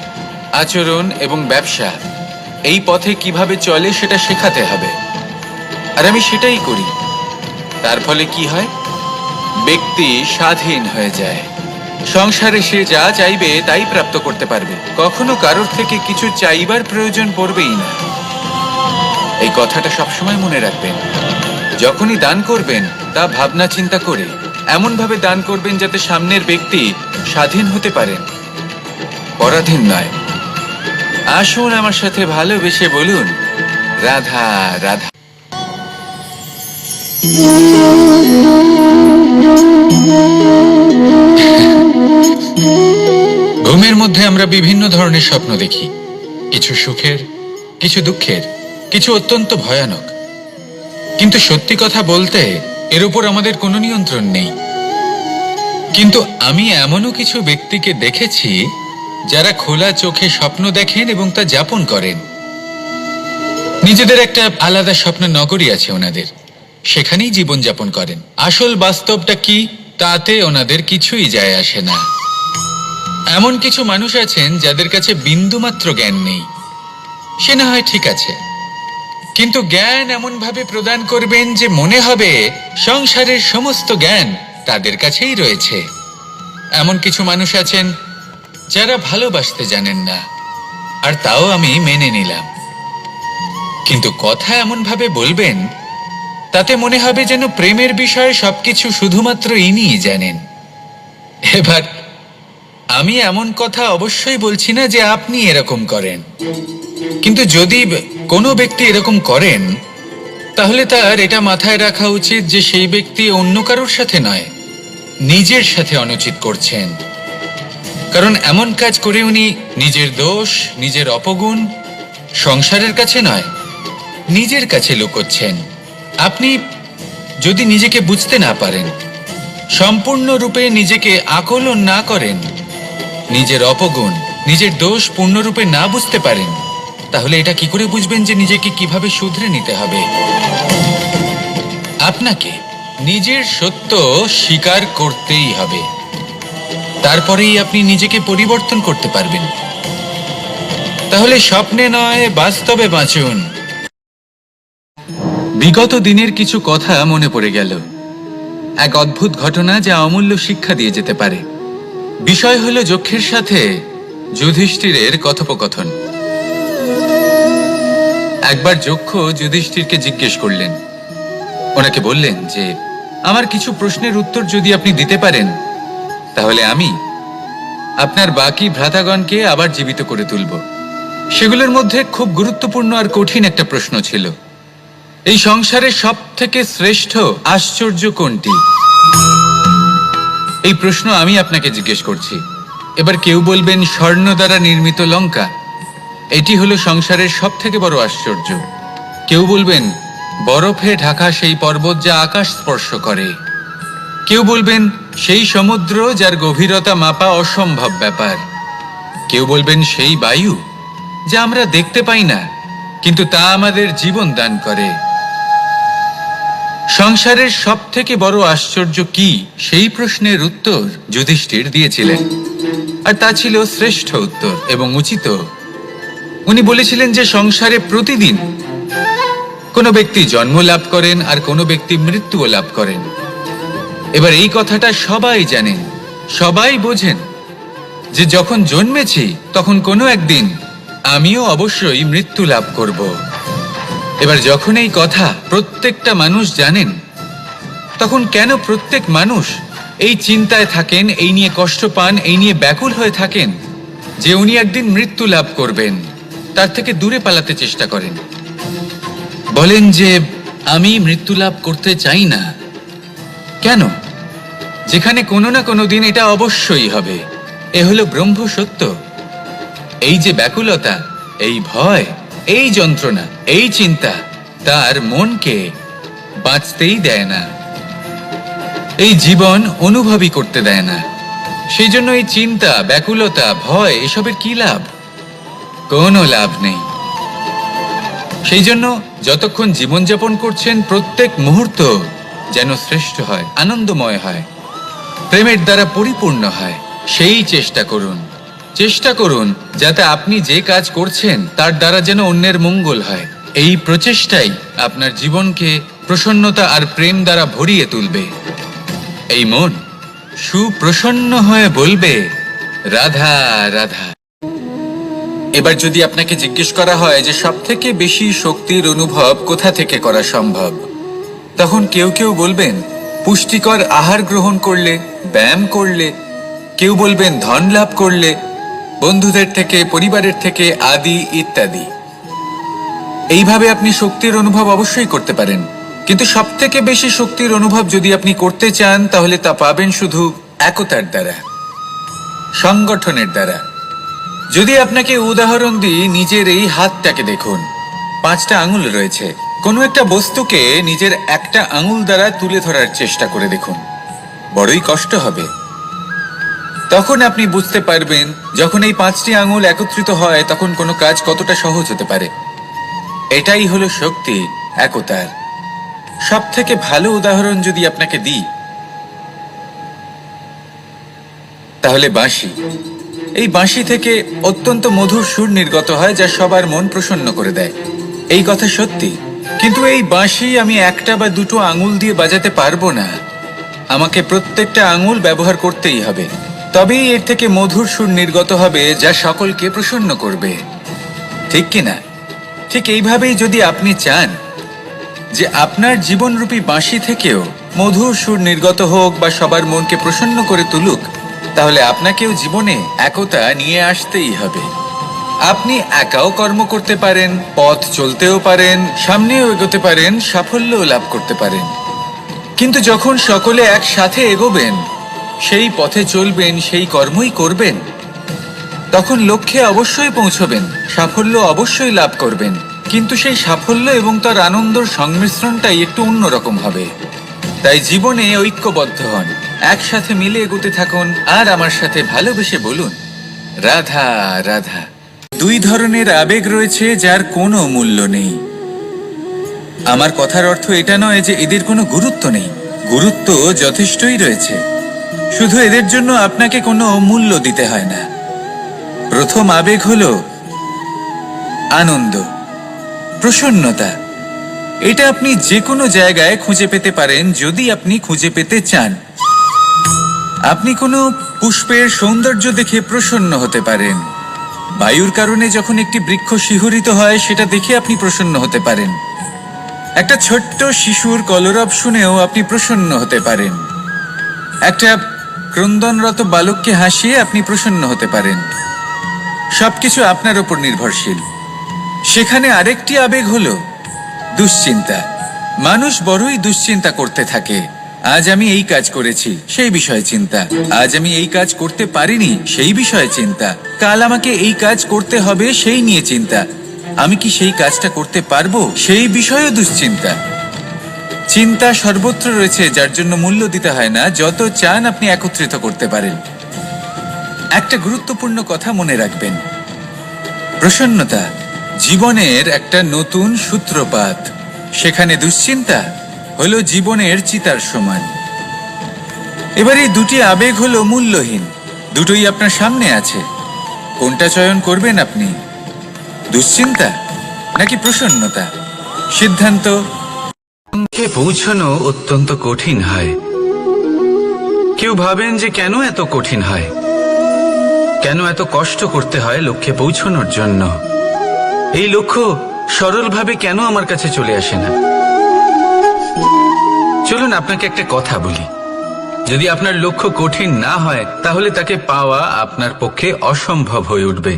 আচরণ এবং ব্যবসা, এই পথে কিভাবে চলে সেটা শেখাতে হবে। আর আমি সেটাই করি। তার ফলে কি হয়? ব্যক্তি স্বাধীন হয়ে যায়। সংসারে সে যা চাইবে তাই প্রাপ্ত করতে পারবে, কখনো কারোর থেকে কিছু চাইবার প্রয়োজন পড়বেই না। এই কথাটা সবসময় মনে রাখবেন। যখনই দান করবেন তা ভাবনা চিন্তা করে এমন ভাবে দান করবেন যাতে সামনের ব্যক্তি স্বাধীন হতে পারেন, পরাধীন নয়। আসুন আমার সাথে ভালোবেসে বলুন রাধা রাধা। ঘুমের মধ্যে আমরা বিভিন্ন ধরনের স্বপ্ন দেখি, কিছু সুখের, কিছু দুঃখের, কিছু অত্যন্ত ভয়ানক। কিন্তু সত্যি কথা বলতে এর উপর আমাদের কোনো নিয়ন্ত্রণ নেই। কিন্তু আমি এমনও কিছু ব্যক্তিকে দেখেছি যারা খোলা চোখে স্বপ্ন দেখেন এবং তা যাপন করেন। নিজেদের একটা আলাদা স্বপ্ন নগরী আছে ওনাদের, সেখানেই জীবন যাপন করেন। আসল বাস্তবটা কি তাতে ওনাদের কিছুই যায় আসে না। এমন কিছু মানুষ আছেন যাদের কাছে বিন্দুমাত্র জ্ঞান নেই, সে না হয় ঠিক আছে, কিন্তু জ্ঞান এমন ভাবে প্রদান করবেন যে মনে হবে সংসারের সমস্ত জ্ঞান তাদের কাছেই রয়েছে। এমন কিছু মানুষ আছেন যারা ভালোবাসতে জানেন না, আর তাও আমি মেনে নিলাম। কিন্তু কথা এমন ভাবে বলবেন তাতে মনে হবে যেন প্রেমের বিষয়ে সবকিছু শুধুমাত্র ইনিই জানেন। এবার আমি এমন কথা অবশ্যই বলছি না যে আপনি এরকম করেন, কিন্তু যদি কোনো ব্যক্তি এরকম করেন তাহলে তার এটা মাথায় রাখা উচিত যে সেই ব্যক্তি অন্য কারোর সাথে নয়, নিজের সাথে অনুচিত করছেন। কারণ এমন কাজ করে উনি নিজের দোষ, নিজের অপগুণ সংসারের কাছে নয়, নিজের কাছে লুকোচ্ছেন। আপনি যদি নিজেকে বুঝতে না পারেন, সম্পূর্ণরূপে নিজেকে আকলন না করেন, নিজের অপগুণ, নিজের দোষ পূর্ণরূপে না বুঝতে পারেন, তাহলে এটা কি করে বুঝবেন যে নিজেকে কিভাবে শুধরে নিতে হবে? আপনাকে নিজের সত্য স্বীকার করতেই হবে, তারপরেই আপনি নিজেকে পরিবর্তন করতে পারবেন। তাহলে স্বপ্নে নয়, বাস্তবে বাঁচুন। বিগত দিনের কিছু কথা মনে পড়ে গেল। এক অদ্ভুত ঘটনা যা অমূল্য শিক্ষা দিয়ে যেতে পারে। বিষয় হলো যক্ষের সাথে যুধিষ্ঠিরের কথোপকথন। একবার যক্ষ যুধিষ্ঠিরকে জিজ্ঞেস করলেন, ওনাকে বললেন যে আমার কিছু প্রশ্নের উত্তর যদি আপনি দিতে পারেন তাহলে আমি আপনার বাকি ভ্রাতাগণকে আবার জীবিত করে তুলব। সেগুলোর মধ্যে খুব গুরুত্বপূর্ণ আর কঠিন একটা প্রশ্ন ছিল, এই সংসারের সব থেকে শ্রেষ্ঠ আশ্চর্য কোনটি? এই প্রশ্ন আমি আপনাকে জিজ্ঞেস করছি। এবার কেউ বলবেন স্বর্ণ দ্বারা নির্মিত লঙ্কা, এটি হলো সংসারের সব থেকে বড় আশ্চর্য। কেউ বলবেন বরফে ঢাকা সেই পর্বত যা আকাশ স্পর্শ করে। কেউ বলবেন সেই সমুদ্র যার গভীরতা মাপা অসম্ভব ব্যাপার। কেউ বলবেন সেই বায়ু যা আমরা দেখতে পাই না, কিন্তু তা আমাদের জীবন দান করে। সংসারের সব থেকে বড় আশ্চর্য কি, সেই প্রশ্নের উত্তর যুধিষ্ঠির দিয়েছিলেন, আর তা ছিল শ্রেষ্ঠ উত্তর এবং উচিত। উনি বলেছিলেন যে সংসারে প্রতিদিন কোনো ব্যক্তি জন্ম লাভ করেন আর কোনো ব্যক্তি মৃত্যুও লাভ করেন। এবার এই কথাটা সবাই জানেন, সবাই বোঝেন যে যখন জন্মেছি তখন কোনো একদিন আমিও অবশ্যই মৃত্যু লাভ করব। এবার যখন এই কথা প্রত্যেকটা মানুষ জানেন, তখন কেন প্রত্যেক মানুষ এই চিন্তায় থাকেন, এই নিয়ে কষ্ট পান, এই নিয়ে ব্যাকুল হয়ে থাকেন যে উনি একদিন মৃত্যু লাভ করবেন, তার থেকে দূরে পালাতে চেষ্টা করেন? বলেন যে আমি মৃত্যু লাভ করতে চাই না। কেন? যেখানে কোনো না কোনো দিন এটা অবশ্যই হবে। এ হলো ব্রহ্ম সত্য। এই যে ব্যাকুলতা, এই ভয়, এই যন্ত্রণা, এই চিন্তা তার মনকে বাঁচতেই দেয় না, এই জীবন অনুভবই করতে দেয় না। সেই জন্য এই চিন্তা, ব্যাকুলতা, ভয় এসবের কি লাভ? কোনো লাভ নেই। সেই জন্য যতক্ষণ জীবনযাপন করছেন প্রত্যেক মুহূর্ত যেন শ্রেষ্ঠ হয়, আনন্দময় হয়, প্রেমের দ্বারা পরিপূর্ণ হয়, সেই চেষ্টা করুন। চেষ্টা করুন যাতে আপনি যে কাজ করছেন তার দ্বারা যেন অন্যের মঙ্গল হয়। এই প্রচেষ্টাই আপনার জীবনকে প্রসন্নতা আর প্রেম দ্বারা ভরিয়ে তুলবে। এই মন সুপ্রসন্ন হয়ে বলবে রাধা রাধা। এবার যদি আপনাকে জিজ্ঞেস করা হয় যে সব থেকে বেশি শক্তির অনুভব কোথা থেকে করা সম্ভব, তখন কেউ কেউ বলবেন পুষ্টিকর আহার গ্রহণ করলে, ব্যায়াম করলে, কেউ বলবেন ধন লাভ করলে, বন্ধুদের থেকে, পরিবারের থেকে আদি ইত্যাদি। এইভাবে আপনি শক্তির অনুভব অবশ্যই করতে পারেন, কিন্তু সব থেকে বেশি শক্তির অনুভব যদি আপনি করতে চান তাহলে তা পাবেন শুধু একতার দ্বারা, সংগঠনের দ্বারা। যদি আপনাকে উদাহরণ দিই, নিজের এই হাতটাকে দেখুন, 5টা আঙুল রয়েছে। কোনো একটা বস্তুকে নিজের একটা আঙুল দ্বারা তুলে ধরার চেষ্টা করে দেখুন, বড়ই কষ্ট হবে। তখন আপনি বুঝতে পারবেন যখন এই 5টি আঙুল একত্রিত হয় তখন কোনো কাজ কতটা সহজ হতে পারে। এটাই হলো শক্তি, একতার। সব থেকে ভালো উদাহরণ যদি আপনাকে দিই তাহলে বাঁশি। এই বাঁশি থেকে অত্যন্ত মধুর সুর নির্গত হয় যা সবার মন প্রসন্ন করে দেয়। এই কথা সত্যি। কিন্তু এই বাঁশি আমি একটা বা দুটো আঙুল দিয়ে বাজাতে পারবো না। আমাকে প্রত্যেকটা আঙুল ব্যবহার করতেই হবে, তবেই এর থেকে মধুর সুর নির্গত হবে যা সকলকে প্রসন্ন করবে, ঠিক কিনা? ঠিক এইভাবেই যদি আপনি চান যে আপনার জীবনরূপী বাঁশি থেকেও মধুর সুর নির্গত হোক বা সবার মনকে প্রসন্ন করে তুলুক, তাহলে আপনাকেও জীবনে একতা নিয়ে আসতেই হবে। আপনি একাও কর্ম করতে পারেন, পথ চলতেও পারেন, সামনেও এগোতে পারেন, সাফল্যও লাভ করতে পারেন। কিন্তু যখন সকলে একসাথে এগোবেন, সেই পথে চলবেন, সেই কর্মই করবেন, তখন লক্ষ্যে অবশ্যই পৌঁছবেন, সাফল্য অবশ্যই লাভ করবেন। কিন্তু সেই সাফল্য এবং তার আনন্দর সংমিশ্রণটাই একটু অন্যরকম হবে। তাই জীবনে ঐক্যবদ্ধ হন, একসাথে মিলে এগোতে থাকুন, আর আমার সাথে ভালোবেসে বলুন, রাধা রাধা। দুই ধরনের আবেগ রয়েছে যার কোনো মূল্য নেই। আমার কথার অর্থ এটা নয় যে এদের কোনো গুরুত্ব নেই, গুরুত্ব যথেষ্টই রয়েছে, শুধু এদের জন্য আপনাকে কোনো মূল্য দিতে হয় না। প্রথম আবেগ হলো আনন্দ, প্রসন্নতা। এটা আপনি যে কোনো জায়গায় খুঁজে পেতে পারেন যদি আপনি খুঁজে পেতে চান। আপনি কোনো পুষ্পের সৌন্দর্য দেখে প্রসন্ন হতে পারেন, বায়ুর কারণে যখন একটি বৃক্ষ শিহরিত হয় সেটা দেখে আপনি প্রসন্ন হতে পারেন, একটা ছোট্ট শিশুর কলরব শুনেও আপনি প্রসন্ন হতে পারেন, একটা ক্রন্দনরত বালককে হাসিয়ে আপনি প্রসন্ন হতে পারেন। সবকিছু আপনার উপর নির্ভরশীল। সেখানে আরেকটি আবেগ হলো দুশ্চিন্তা। মানুষ বড়ই দুশ্চিন্তা করতে থাকে। আজ আমি এই কাজ করেছি, সেই বিষয়ে চিন্তা। আজ আমি এই কাজ করতে পারিনি, সেই বিষয়ে চিন্তা। কাল আমাকে এই কাজ করতে হবে, সেই নিয়ে চিন্তা। আমি কি সেই কাজটা করতে পারবো, সেই বিষয়েও দুশ্চিন্তা। চিন্তা সর্বত্র রয়েছে, যার জন্য মূল্য দিতে হয় না। যত চান আপনি একত্রিত করতে পারেন। একটা গুরুত্বপূর্ণ কথা মনে রাখবেন, প্রসন্নতা জীবনের একটা নতুন সূত্রপাত। সেখানে দুশ্চিন্তা হলো জীবনের চিতার সমান। এবার এই দুটি আবেগ হলো মূল্যহীন, দুটোই আপনার সামনে আছে। কোনটা চয়ন করবেন আপনি, দুশ্চিন্তা নাকি প্রসন্নতা? সিদ্ধান্ত। লক্ষ্যে পৌঁছানো অত্যন্ত কঠিন হয়। কেউ ভাবেন যে কেন এত কঠিন হয়, কেন এত কষ্ট করতে হয় লক্ষ্যে পৌঁছানোর জন্য। এই লক্ষ্য সরলভাবে কেন আমার কাছে চলে আসে না? চলুন আপনাকে একটা কথা বলি, যদি আপনার লক্ষ্য কঠিন না হয় তাহলে তাকে পাওয়া আপনার পক্ষে অসম্ভব হয়ে উঠবে।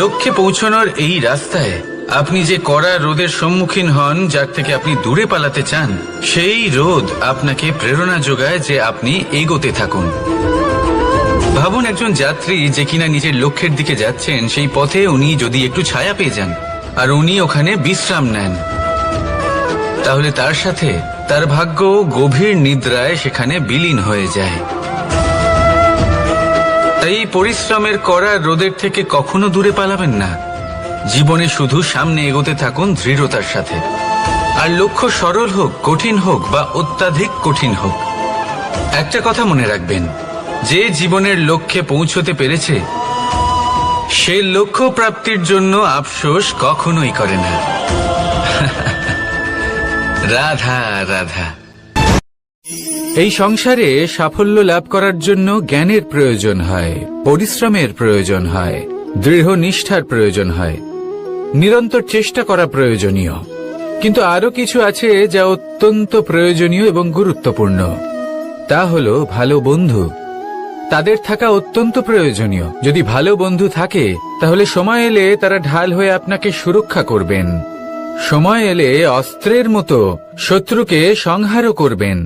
লক্ষ্যে পৌঁছানোর এই রাস্তায় আপনি যে কড়া রোদের সম্মুখীন হন, যার থেকে আপনি দূরে পালাতে চান, সেই রোদ আপনাকে প্রেরণা যোগায় যে আপনি এগোতে থাকুন। ভাবুন একজন যাত্রী যে কিনা নিজের লক্ষ্যের দিকে যাচ্ছেন, সেই পথে উনি যদি একটু ছায়া পেয়ে যান আর উনি ওখানে বিশ্রাম নেন, তাহলে তার সাথে তার ভাগ্য গভীর নিদ্রায় সেখানে বিলীন হয়ে যায়। তাই পরিশ্রমের করা রোদের থেকে কখনো দূরে পালাবেন না। জীবনে শুধু সামনে এগোতে থাকুন দৃঢ়তার সাথে। আর লক্ষ্য সরল হোক, কঠিন হোক বা অত্যাধিক কঠিন হোক, একটা কথা মনে রাখবেন, যে জীবনের লক্ষ্যে পৌঁছতে পেরেছে সে লক্ষ্য প্রাপ্তির জন্য আফসোস কখনোই করে না। রাধা রাধা। এই সংসারে সাফল্য লাভ করার জন্য জ্ঞানের প্রয়োজন হয়, পরিশ্রমের প্রয়োজন হয়, দৃঢ় নিষ্ঠার প্রয়োজন হয়, নিরন্তর চেষ্টা করা প্রয়োজনীয়। কিন্তু আরো কিছু আছে যা অত্যন্ত প্রয়োজনীয় এবং গুরুত্বপূর্ণ। তা হলো ভালো বন্ধু। তাদের থাকা অত্যন্ত প্রয়োজনীয়। যদি ভালো বন্ধু থাকে তাহলে সময় এলে তারা ঢাল হয়ে আপনাকে সুরক্ষা করবেন। সময় এলে অস্ত্রের মতো শত্রুকে সংহারও করবেন।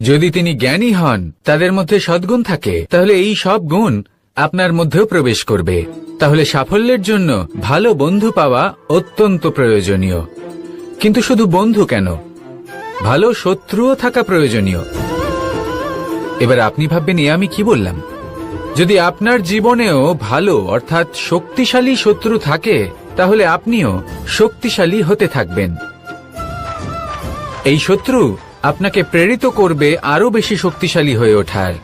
যদি তিনি জ্ঞানী হন, তাদের মধ্যে সদ্গুণ থাকে, তাহলে এই সব গুণ আপনার মধ্যেও প্রবেশ করবে। তাহলে সাফল্যের জন্য ভালো বন্ধু পাওয়া অত্যন্ত প্রয়োজনীয়। কিন্তু শুধু বন্ধু কেন, ভালো শত্রুও থাকা প্রয়োজনীয়। এবার আপনি ভাববেন, এ আমি কি বললাম? যদি আপনার জীবনেও ভালো অর্থাৎ শক্তিশালী শত্রু থাকে, তাহলে আপনিও শক্তিশালী হতে থাকবেন। এই শত্রু আপনাকে প্রেরিত করবে আরো বেশি শক্তিশালী হয়ে ওঠার।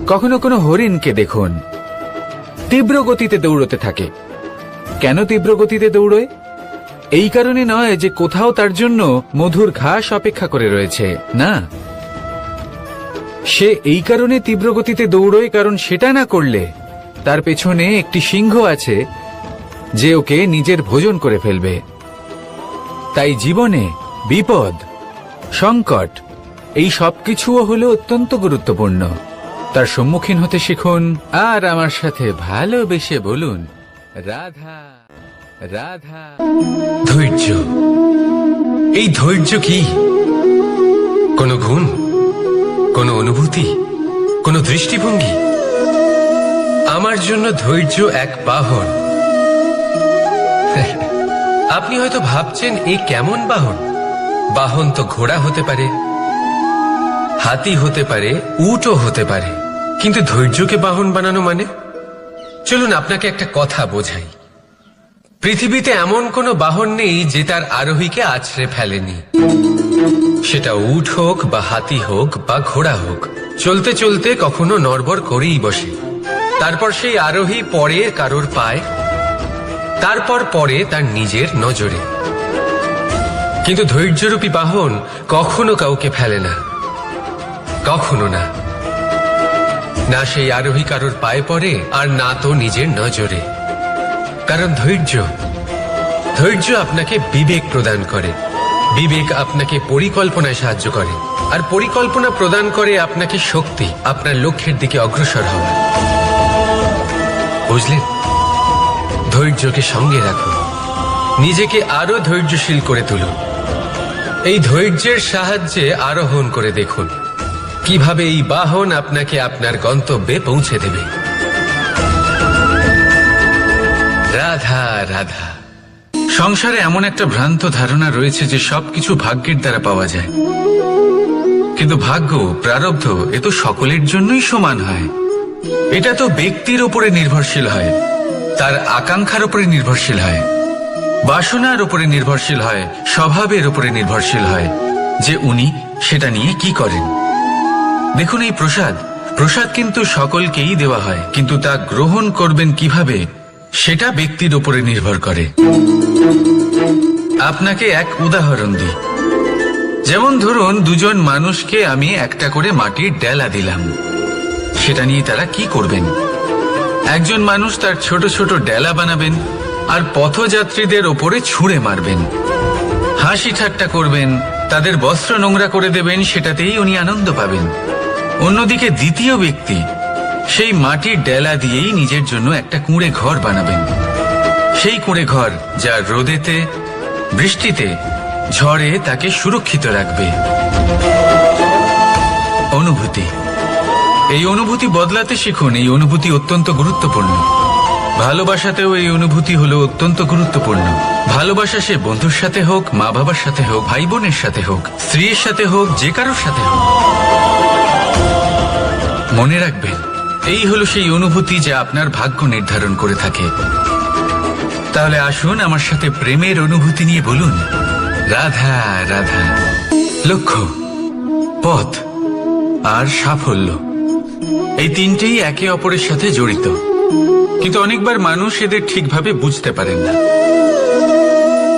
কখনো কোনো হরিণকে দেখুন, তীব্র গতিতে দৌড়তে থাকে। কেন তীব্র গতিতে দৌড়য়? এই কারণে নয় যে কোথাও তার জন্য মধুর ঘাস অপেক্ষা করে রয়েছে, না। সে এই কারণে তীব্র গতিতে দৌড়য় কারণ সেটা না করলে তার পেছনে একটি সিংহ আছে যে ওকে নিজের ভোজন করে ফেলবে। তাই জীবনে বিপদ, সংকট এই সবকিছুও হলো অত্যন্ত গুরুত্বপূর্ণ। তার সম্মুখীন হতে শিখুন আর আমার সাথে ভালোবেসে বলুন, রাধা রাধা। ধৈর্য, এই ধৈর্য কি কোনো গুণ, কোনো অনুভূতি, কোনো দৃষ্টিভঙ্গি? আমার জন্য ধৈর্য এক বাহন। আপনি হয়তো ভাবছেন এই কেমন বাহন? বাহন তো ঘোড়া হতে পারে, হাতি হতে পারে, উটও হতে পারে, কিন্তু ধৈর্যকে বাহন বানানো মানে? চলুন আপনাকে একটা কথা বোঝাই। পৃথিবীতে এমন কোনো বাহন নেই যে তার আরোহীকে আছড়ে ফেলেনি। সেটা উট হোক বা হাতি হোক বা ঘোড়া হোক, চলতে চলতে কখনো নড়বড় করেই বসে। তারপর সেই আরোহী পড়ে কারোর পায়, তারপর পড়ে তার নিজের নজরে। কিন্তু ধৈর্যরূপী বাহন কখনো কাউকে ফেলে না, কখনো না। না সেই আরোহী কারোর পায়ে পড়ে আর না তো নিজের নজরে। কারণ ধৈর্য আপনাকে বিবেক প্রদান করে, বিবেক আপনাকে পরিকল্পনায় সাহায্য করে, আর পরিকল্পনা প্রদান করে আপনাকে শক্তি, আপনার লক্ষ্যের দিকে অগ্রসর হওয়া। বুঝলেন? ধৈর্যকে সঙ্গে রাখুন, নিজেকে আরো ধৈর্যশীল করে তুলুন। এই ধৈর্যের সাহায্যে আরোহণ করে দেখুন কিভাবে এই বাহন আপনাকে আপনার গন্তব্যে পৌঁছে দেবে। রাধা রাধা। সংসারে এমন একটা ভ্রান্ত ধারণা রয়েছে যে সবকিছু ভাগ্যের দ্বারা পাওয়া যায়, কিন্তু ভাগ্য, প্রারব্ধ এ তো সকলের জন্যই সমান হয়। এটা তো ব্যক্তির উপরে নির্ভরশীল হয়, তার আকাঙ্ক্ষার উপরে নির্ভরশীল হয়, বাসনার উপরে নির্ভরশীল হয়, স্বভাবের উপরে নির্ভরশীল হয় যে উনি সেটা নিয়ে কি করেন। দেখুন, এই প্রসাদ কিন্তু সকলকেই দেওয়া হয়, কিন্তু তা গ্রহণ করবেন কিভাবে সেটা ব্যক্তির উপরে নির্ভর করে। আপনাকে এক উদাহরণ দিই। যেমন ধরুন, দুজন মানুষকে আমি একটা করে মাটির ডেলা দিলাম, সেটা নিয়ে তারা কি করবেন? একজন মানুষ তার ছোট ছোট ডেলা বানাবেন আর পথযাত্রীদের ওপরে ছুঁড়ে মারবেন, হাসি ঠাট্টা করবেন, তাদের বস্ত্র নোংরা করে দেবেন, সেটাতেই উনি আনন্দ পাবেন। অন্যদিকে দ্বিতীয় ব্যক্তি সেই মাটির ডেলা দিয়েই নিজের জন্য একটা কুঁড়ে ঘর বানাবেন। সেই কুঁড়ে ঘর যা রোদেতে, বৃষ্টিতে, ঝড়ে তাকে সুরক্ষিত রাখবে। অনুভূতি, এই অনুভূতি বদলাতে শিখুন। এই অনুভূতি অত্যন্ত গুরুত্বপূর্ণ। ভালোবাসাতেও এই অনুভূতি হলো অত্যন্ত গুরুত্বপূর্ণ। ভালোবাসা সে বন্ধুর সাথে হোক, মা বাবার সাথে হোক, ভাই বোনের সাথে হোক, স্ত্রীর সাথে হোক, যে কারোর সাথে হোক। মনে রাখবেন, এই হলো সেই অনুভূতি যা আপনার ভাগ্য নির্ধারণ করে থাকে। তাহলে আসুন আমার সাথে প্রেমের অনুভূতি নিয়ে বলুন, রাধা রাধা। লক্ষ্য, পথ আর সাফল্য, এই তিনটেই একে অপরের সাথে জড়িত, কিন্তু অনেকবার মানুষ এদের ঠিকভাবে বুঝতে পারেন না।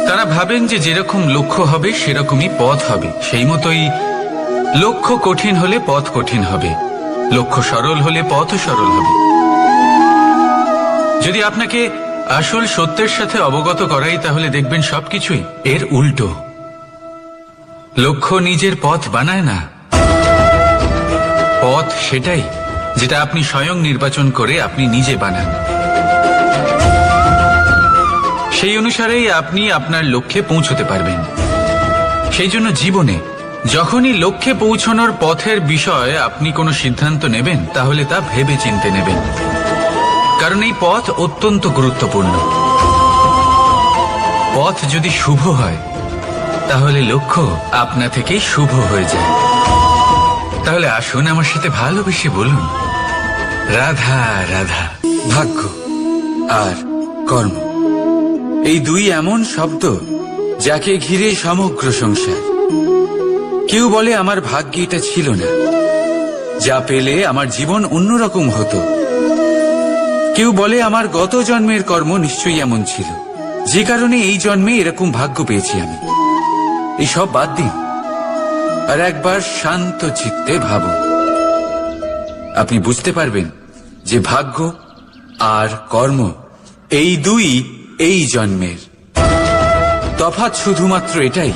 তারা ভাবেন যে যেরকম লক্ষ্য হবে সেরকমই পথ হবে, সেই মতোই লক্ষ্য কঠিন হলে পথ কঠিন হবে, লক্ষ্য সরল হলে পথও সরল হবে। যদি আপনাকে আসল সত্যের সাথে অবগত করাই, তাহলে দেখবেন সবকিছুই এর উল্টো। লক্ষ্য নিজের পথ বানায় না, পথ সেটাই যেটা আপনি স্বয়ং নির্বাচন করে আপনি নিজে বানান। সেই অনুসারেই আপনি আপনার লক্ষ্যে পৌঁছতে পারবেন। সেই জন্য জীবনে যখনই লক্ষ্যে পৌঁছানোর পথের বিষয়ে আপনি কোনো সিদ্ধান্ত নেবেন, তাহলে তা ভেবে চিন্তে নেবেন, কারণ এই পথ অত্যন্ত গুরুত্বপূর্ণ। পথ যদি শুভ হয়, তাহলে লক্ষ্য আপনা থেকেই শুভ হয়ে যায়। তাহলে আসুন আমার সাথে ভালোবেসে বলুন, রাধা রাধা। ভাগ্য আর কর্ম, এই দুই এমন শব্দ যাকে ঘিরে সমগ্র সংসার। কেউ বলে আমার ভাগ্যে এটা ছিল না, যা পেলে আমার জীবন অন্যরকম হতো। কেউ বলে আমার গত জন্মের কর্ম নিশ্চয়ই এমন ছিল, যে কারণে এই জন্মে এরকম ভাগ্য পেয়েছি আমি। এই সব বাদ দিন আর একবার শান্ত চিত্তে ভাবুন। আপনি বুঝতে পারবেন যে ভাগ্য আর কর্ম এই দুই এই জন্মের তফাৎ শুধুমাত্র এটাই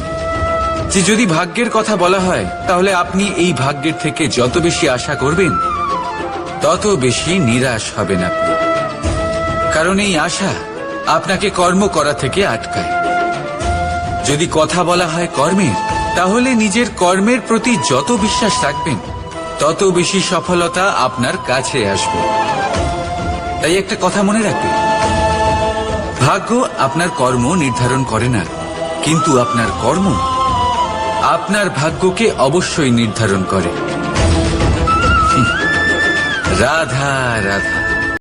যে যদি ভাগ্যের কথা বলা হয় তাহলে আপনি এই ভাগ্যের থেকে যত বেশি আশা করবেন তত বেশি নিরাশ হবেন আপনি, কারণ এই আশা আপনাকে কর্ম করা থেকে আটকায়। যদি কথা বলা হয় কর্মের, তাহলে নিজের কর্মের প্রতি যত বিশ্বাস রাখবেন তত বেশি সফলতা আপনার কাছে আসবে। তাই একটা কথা মনে রাখবেন, ভাগ্য আপনার কর্ম নির্ধারণ করে না, কিন্তু আপনার কর্ম আপনার ভাগ্যকে অবশ্যই নির্ধারণ করে। রাধা রাধা।